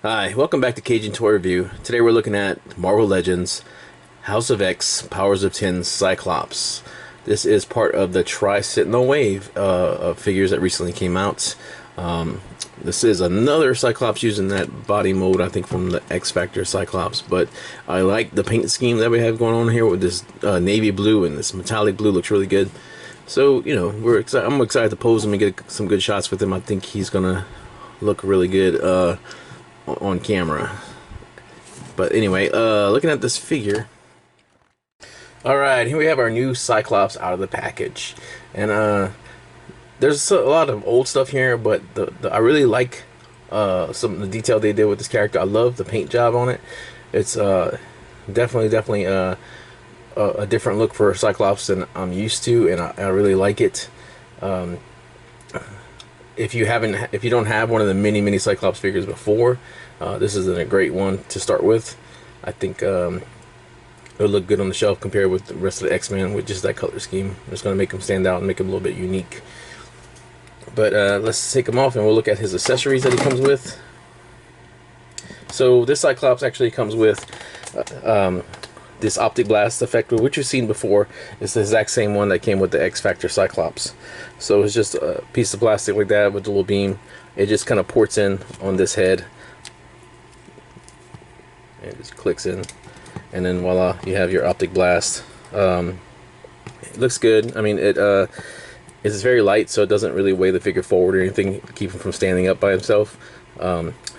Hi, welcome back to Cajun Toy Review. Today we're looking at Marvel Legends House of X Powers of 10 Cyclops. This is part of the Sentinel wave of figures that recently came out. This is another Cyclops using that body mode, I think, from the X Factor Cyclops. But I like the paint scheme that we have going on here with this navy blue and this metallic blue. Looks really good. So, you know, I'm excited to pose him and get some good shots with him. I think he's gonna look really good on camera. But anyway, looking at this figure. Alright, here we have our new Cyclops out of the package. And there's a lot of old stuff here, but I really like some of the detail they did with this character. I love the paint job on it. It's definitely a different look for Cyclops than I'm used to, and I really like it. If you don't have one of the mini Cyclops figures before, this is a great one to start with. I think it'll look good on the shelf compared with the rest of the X-Men with just that color scheme. It's going to make him stand out and make him a little bit unique. But let's take him off and we'll look at his accessories that he comes with. So this Cyclops actually comes with this optic blast effect, which you've seen before. It's the exact same one that came with the X Factor Cyclops. So it's just a piece of plastic like that with a little beam. It just kind of ports in on this head. It just clicks in, and then voila, you have your optic blast. It looks good. I mean, it's very light, so it doesn't really weigh the figure forward or anything, keep him from standing up by himself.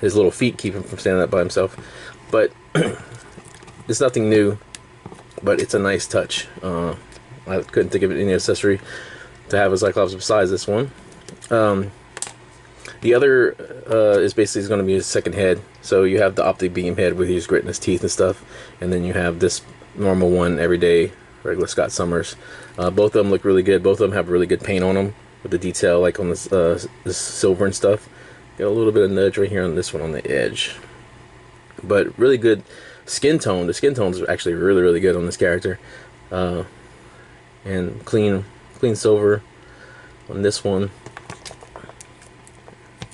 His little feet keep him from standing up by himself. But it's nothing new, but it's a nice touch. I couldn't think of any accessory to have a Cyclops besides this one. The other is basically going to be his second head. So you have the optic beam head with his grit in his teeth and stuff, and then you have this normal one, everyday, regular Scott Summers. Both of them look really good. Both of them have really good paint on them with the detail, like on this silver and stuff. Got a little bit of nudge right here on this one on the edge, but really good skin tone. The skin tone is actually really good on this character, and clean silver on this one.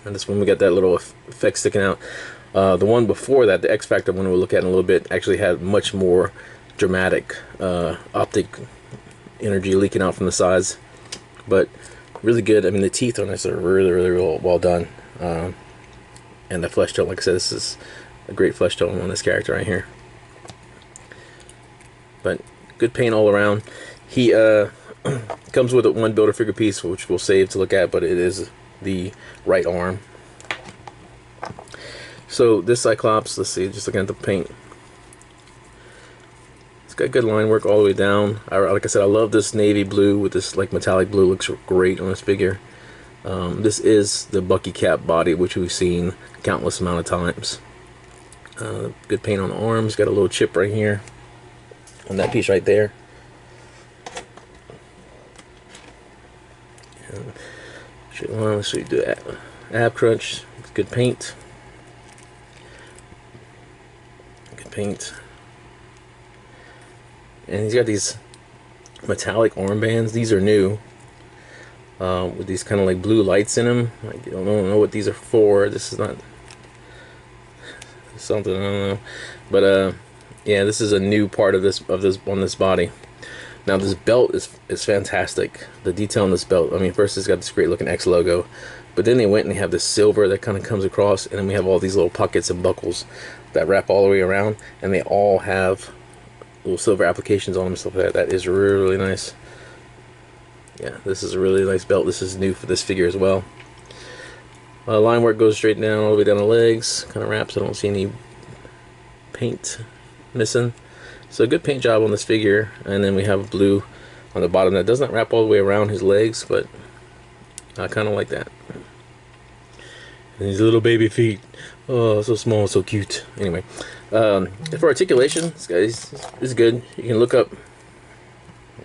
And this one we got that little effect sticking out. The one before that, the X Factor one we'll look at in a little bit, actually had much more dramatic optic energy leaking out from the sides. But really good. I mean, the teeth on this are really well done. And the flesh tone, like I said, this is a great flesh tone on this character right here. But good paint all around. He comes with one builder figure piece, which we'll save to look at, but it is the right arm. So this Cyclops, let's see, just looking at the paint, it's got good line work all the way down. Like I said, I love this navy blue with this like metallic blue. Looks great on this figure. This is the Bucky cap body, which we've seen countless amount of times. Good paint on the arms. Got a little chip right here on that piece right there. Let's see, do ab crunch. Good paint. Good paint. And he's got these metallic armbands. These are new, with these kind of like blue lights in them. I don't know what these are for. This is not something, I don't know. But yeah, this is a new part of this on this body. Now this belt is fantastic. The detail on this belt. I mean, first it's got this great looking X logo, but then they went and they have this silver that kind of comes across, and then we have all these little pockets and buckles that wrap all the way around, and they all have little silver applications on them and stuff like that. That is really nice. Yeah, this is a really nice belt. This is new for this figure as well. Line work goes straight down all the way down the legs, kind of wraps. I don't see any paint missing. So good paint job on this figure. And then we have blue on the bottom that doesn't wrap all the way around his legs, but I kind of like that. And his little baby feet, oh, so small, so cute. Anyway, for articulation, this guy is good. You can look up.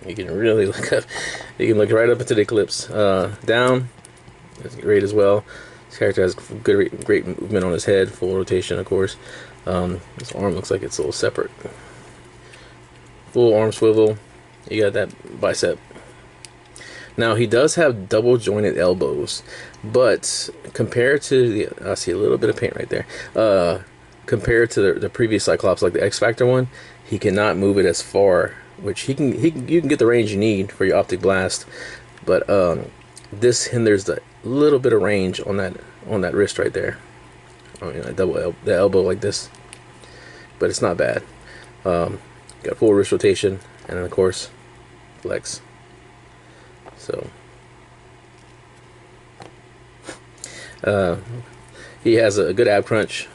You can really look up. You can look right up into the eclipse. Down, that's great as well. This character has great movement on his head, full rotation, of course. His arm looks like it's a little separate. Full arm swivel. You got that bicep. Now he does have double jointed elbows, but compared to the, I see a little bit of paint right there. Compared to the previous Cyclops, like the X Factor one, he cannot move it as far, which you can get the range you need for your optic blast, but this hinders the little bit of range on that wrist right there. I mean, the elbow like this, but it's not bad. Got full wrist rotation, and then of course flex. So he has a good ab crunch,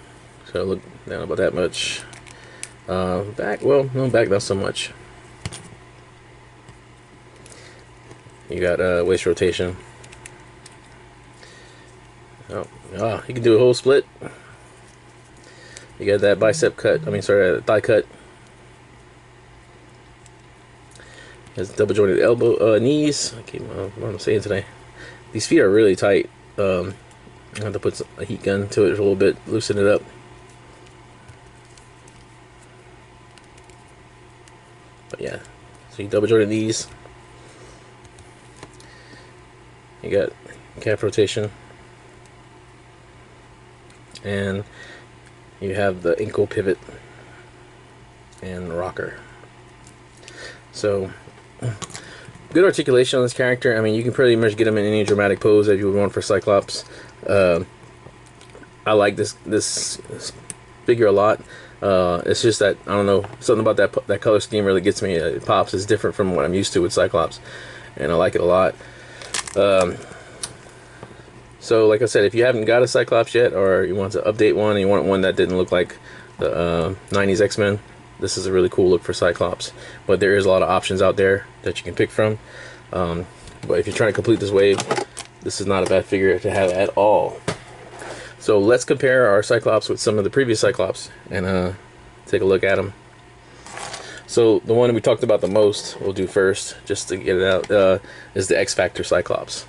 so look down about that much. Back, well, no, back not so much. You got waist rotation. Oh, you can do a whole split. You got that bicep cut, I mean, sorry, thigh cut. Has double jointed elbow, knees. What am I saying today? These feet are really tight. I have to put a heat gun to it a little bit, loosen it up. But yeah, so you double jointed knees. You got calf rotation, and you have the ankle pivot and rocker. So good articulation on this character. I mean, you can pretty much get him in any dramatic pose that you would want for Cyclops. I like this figure a lot. It's just that, I don't know, something about that color scheme really gets me. It pops. It's different from what I'm used to with Cyclops, and I like it a lot. So like I said, if you haven't got a Cyclops yet, or you want to update one and you want one that didn't look like the 90s X-Men, this is a really cool look for Cyclops. But there is a lot of options out there that you can pick from. But if you're trying to complete this wave, this is not a bad figure to have at all. So let's compare our Cyclops with some of the previous Cyclops and take a look at them. So the one we talked about the most, we'll do first, just to get it out, is the X Factor Cyclops.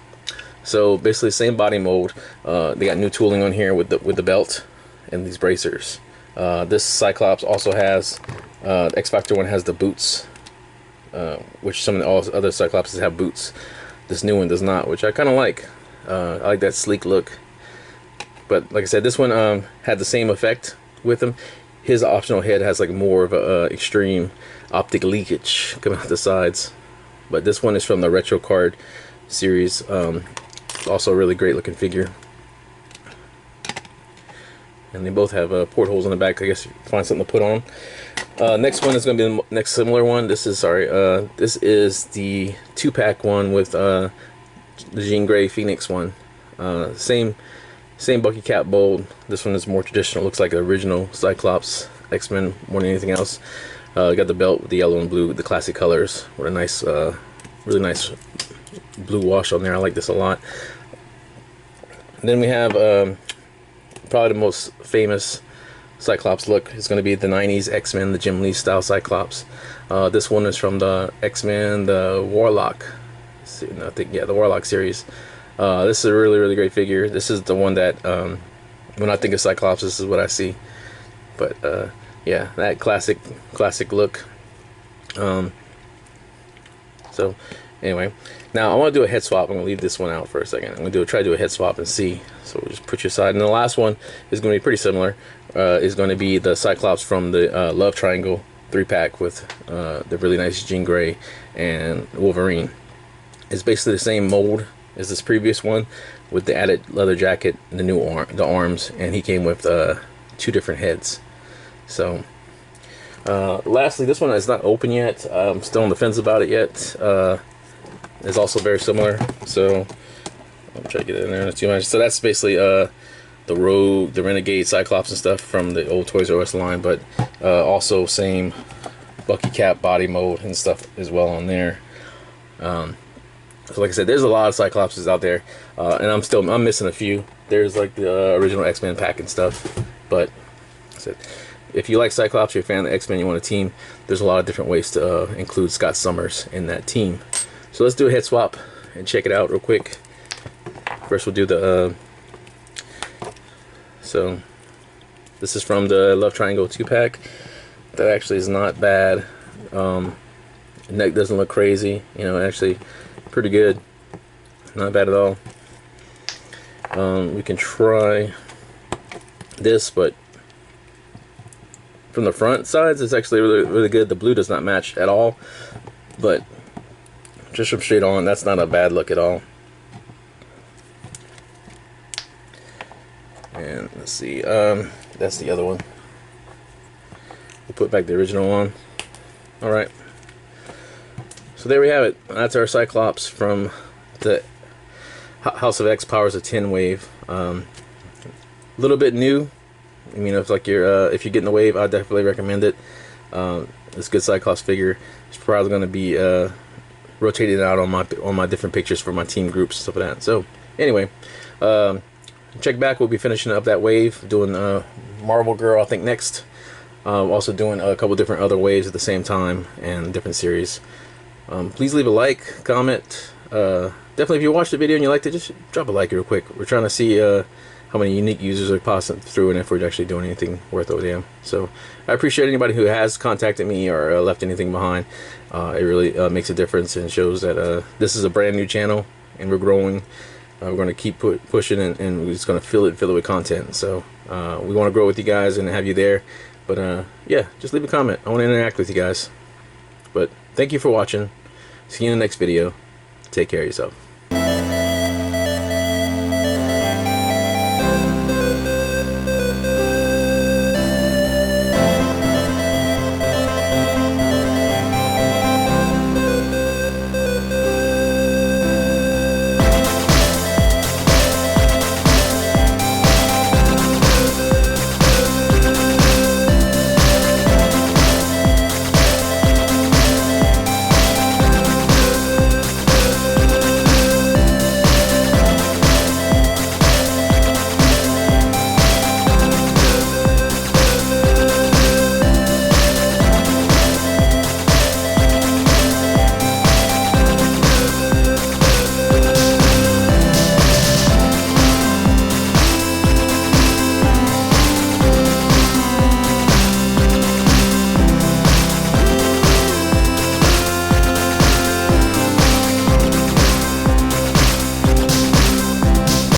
So basically same body mold. They got new tooling on here with the belt and these bracers. This Cyclops also has, the X Factor one has the boots, which some of the other Cyclopses have boots. This new one does not, which I kind of like. I like that sleek look. But like I said, this one had the same effect with him. His optional head has like more of a extreme optic leakage coming out the sides. But this one is from the Retro Card series. Also a really great looking figure. And they both have portholes in the back. I guess you find something to put on. Next one is going to be the next similar one. This is this is the 2-pack one with the Jean Grey Phoenix one. Same Bucky cap mold. This one is more traditional. Looks like the original Cyclops X-Men more than anything else. Got the belt with the yellow and blue, the classic colors, with a nice, really nice blue wash on there. I like this a lot. And then we have probably the most famous Cyclops look is going to be the 90s X-Men, the Jim Lee style Cyclops. This one is from the X-Men, the Warlock. I think, yeah, the Warlock series. This is a really great figure. This is the one that when I think of Cyclops, this is what I see. But yeah, that classic look. So anyway, now I want to do a head swap. I'm gonna leave this one out for a second. I'm gonna try to do a head swap and see. So we'll just put you aside. And the last one is going to be pretty similar. Is going to be the Cyclops from the Love Triangle 3-pack with the really nice Jean Grey and Wolverine. It's basically the same mold as this previous one, with the added leather jacket, the new arms, and he came with 2 different heads. So lastly, this one is not open yet. I'm still on the fence about it yet. It's also very similar, so I'll try to get it in there not too much. So that's basically the Rogue, the Renegade Cyclops and stuff from the old Toys R Us line, but also same Bucky cap body mold and stuff as well on there. So like I said, there's a lot of Cyclopses out there, and I'm missing a few. There's like the original X-Men pack and stuff, but like I said, if you like Cyclops, you're a fan of the X-Men, you want a team, there's a lot of different ways to include Scott Summers in that team. So let's do a head swap and check it out real quick. First we'll do the so this is from the Love Triangle 2-pack. That actually is not bad. Neck doesn't look crazy, you know, actually pretty good. Not bad at all. We can try this, but from the front sides, it's actually really, really good. The blue does not match at all, but just from straight on, that's not a bad look at all. And let's see, that's the other one. We'll put back the original on. All right. So there we have it. That's our Cyclops from the House of X Powers of 10 wave. A little bit new. I mean, if like if you're getting the wave, I definitely recommend it. It's a good Cyclops figure. It's probably going to be rotated out on my different pictures for my team groups and stuff like that. So anyway, check back. We'll be finishing up that wave, doing Marvel Girl, I think, next. Also doing a couple different other waves at the same time and different series. Please leave a like, comment. Definitely, if you watched the video and you liked it, just drop a like real quick. We're trying to see how many unique users are passing through and if we're actually doing anything worth a damn. So I appreciate anybody who has contacted me or left anything behind. It really makes a difference and shows that this is a brand new channel and we're growing. We're going to keep pushing and we're just going to fill it with content. So we want to grow with you guys and have you there. But yeah, just leave a comment. I want to interact with you guys. But thank you for watching. See you in the next video. Take care of yourself.